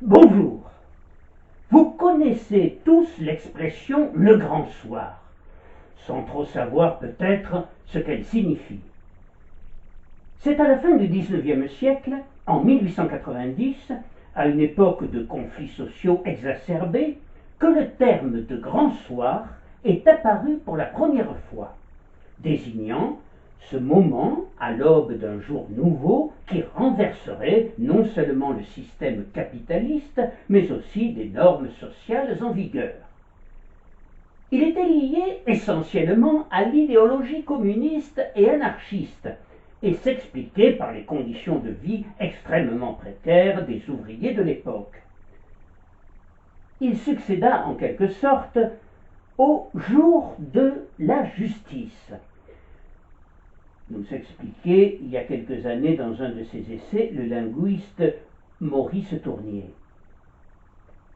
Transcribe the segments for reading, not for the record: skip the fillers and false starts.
Bonjour. Vous connaissez tous l'expression le grand soir, sans trop savoir peut-être ce qu'elle signifie. C'est à la fin du XIXe siècle, en 1890, à une époque de conflits sociaux exacerbés, que le terme de grand soir est apparu pour la première fois, désignant ce moment à l'aube d'un jour nouveau qui renverserait non seulement le système capitaliste, mais aussi des normes sociales en vigueur. Il était lié essentiellement à l'idéologie communiste et anarchiste et s'expliquait par les conditions de vie extrêmement précaires des ouvriers de l'époque. Il succéda en quelque sorte au jour de la justice, nous expliquait il y a quelques années dans un de ses essais le linguiste Maurice Tournier.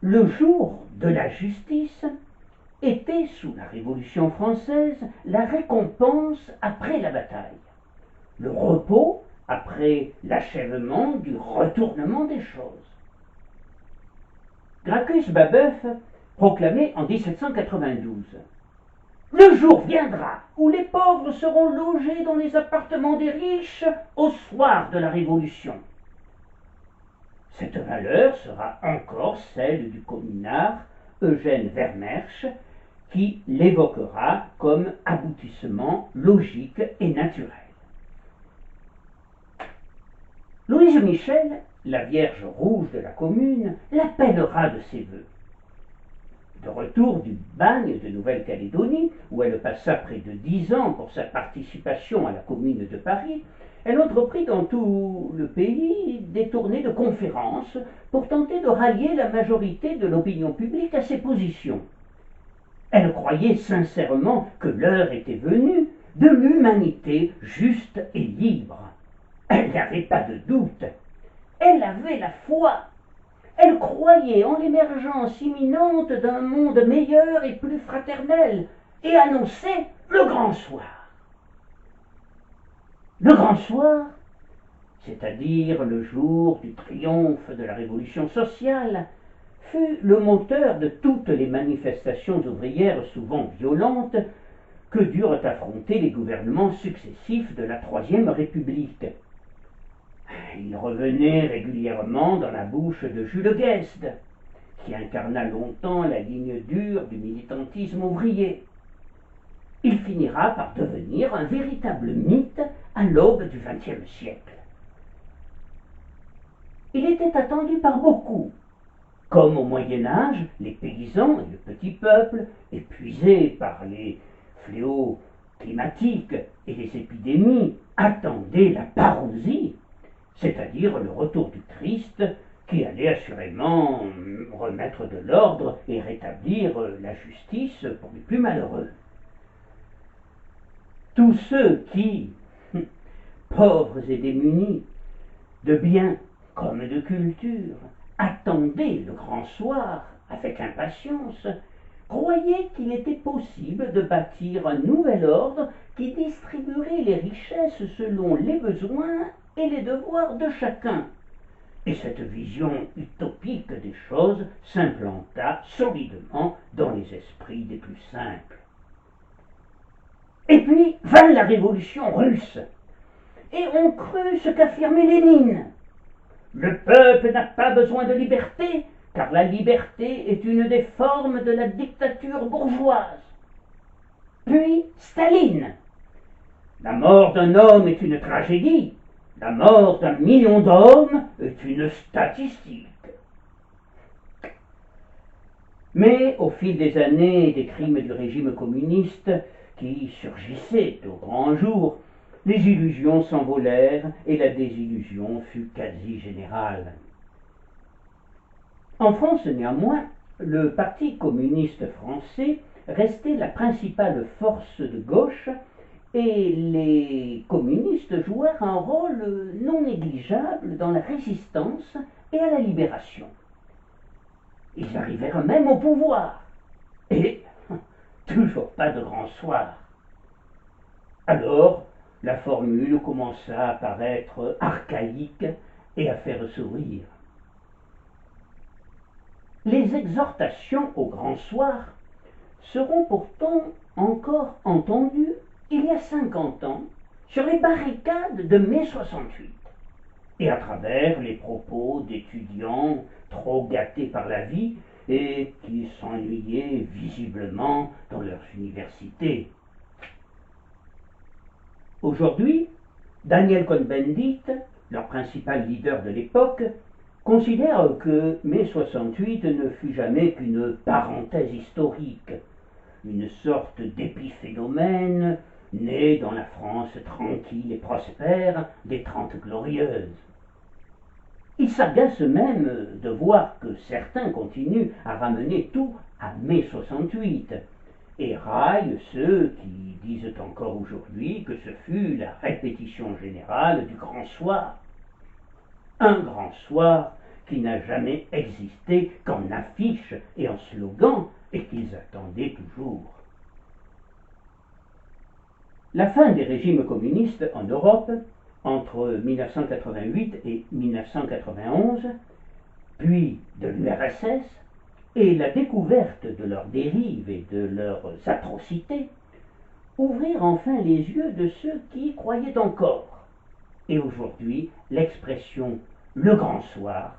Le jour de la justice était, sous la Révolution française, la récompense après la bataille, le repos après l'achèvement du retournement des choses. Gracchus Babeuf proclamait en 1792 « Le jour viendra où les pauvres seront logés dans les appartements des riches au soir de la Révolution. » Cette valeur sera encore celle du communard Eugène Vermersch, qui l'évoquera comme aboutissement logique et naturel. Louise Michel, la Vierge rouge de la commune, l'appellera de ses vœux. De retour du bagne de Nouvelle-Calédonie, où elle passa près de 10 ans pour sa participation à la Commune de Paris, elle entreprit dans tout le pays des tournées de conférences pour tenter de rallier la majorité de l'opinion publique à ses positions. Elle croyait sincèrement que l'heure était venue de l'humanité juste et libre. Elle n'avait pas de doute. Elle avait la foi. Elle croyait en l'émergence imminente d'un monde meilleur et plus fraternel et annonçait le grand soir. Le grand soir, c'est-à-dire le jour du triomphe de la révolution sociale, fut le moteur de toutes les manifestations ouvrières souvent violentes que durent affronter les gouvernements successifs de la Troisième République. Il revenait régulièrement dans la bouche de Jules Guesde, qui incarna longtemps la ligne dure du militantisme ouvrier. Il finira par devenir un véritable mythe à l'aube du XXe siècle. Il était attendu par beaucoup. Comme au Moyen-Âge, les paysans et le petit peuple, épuisés par les fléaux climatiques et les épidémies, attendaient la parousie, c'est-à-dire le retour du Christ qui allait assurément remettre de l'ordre et rétablir la justice pour les plus malheureux. Tous ceux qui, pauvres et démunis, de biens comme de culture, attendaient le grand soir avec impatience, croyaient qu'il était possible de bâtir un nouvel ordre qui distribuerait les richesses selon les besoins et les devoirs de chacun. Et cette vision utopique des choses s'implanta solidement dans les esprits des plus simples. Et puis vint la révolution russe, et on crut ce qu'affirmait Lénine. Le peuple n'a pas besoin de liberté, car la liberté est une des formes de la dictature bourgeoise. Puis Staline. La mort d'un homme est une tragédie, la mort d'un million d'hommes est une statistique. Mais au fil des années et des crimes du régime communiste qui surgissaient au grand jour, les illusions s'envolèrent et la désillusion fut quasi générale. En France, néanmoins, le Parti communiste français restait la principale force de gauche et les communistes jouèrent un rôle non négligeable dans la résistance et à la libération. Ils arrivèrent même au pouvoir, et toujours pas de grand soir. Alors, la formule commença à paraître archaïque et à faire sourire. les exhortations au grand soir seront pourtant encore entendues il y a 50 ans sur les barricades de mai 68 et à travers les propos d'étudiants trop gâtés par la vie et qui s'ennuyaient visiblement dans leurs universités. Aujourd'hui, Daniel Cohn-Bendit, leur principal leader de l'époque, considère que mai 68 ne fut jamais qu'une parenthèse historique, une sorte d'épiphénomène né dans la France tranquille et prospère des Trente Glorieuses. Il s'agace même de voir que certains continuent à ramener tout à mai 68 et raille ceux qui disent encore aujourd'hui que ce fut la répétition générale du grand soir. Un grand soir qui n'a jamais existé qu'en affiche et en slogan et qu'ils attendaient toujours. La fin des régimes communistes en Europe, entre 1988 et 1991, puis de l'URSS, et la découverte de leurs dérives et de leurs atrocités, ouvrirent enfin les yeux de ceux qui y croyaient encore. Et aujourd'hui, l'expression « le grand soir »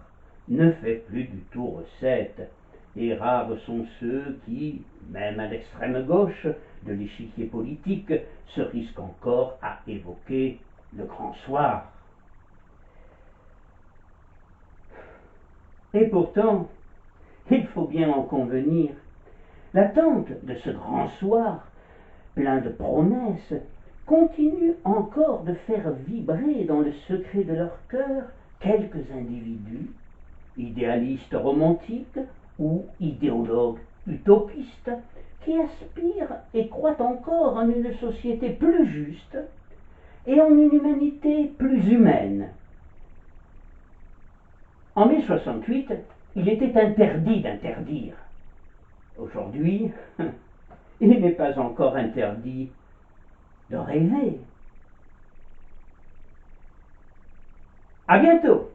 ne fait plus du tout recette, et rares sont ceux qui, même à l'extrême gauche de l'échiquier politique, se risquent encore à évoquer le grand soir. Et pourtant, il faut bien en convenir, l'attente de ce grand soir, plein de promesses, continue encore de faire vibrer dans le secret de leur cœur quelques individus, idéalistes romantiques ou idéologues utopistes, qui aspirent et croient encore en une société plus juste et en une humanité plus humaine. En mai 68, il était interdit d'interdire. Aujourd'hui, il n'est pas encore interdit de rêver. À bientôt!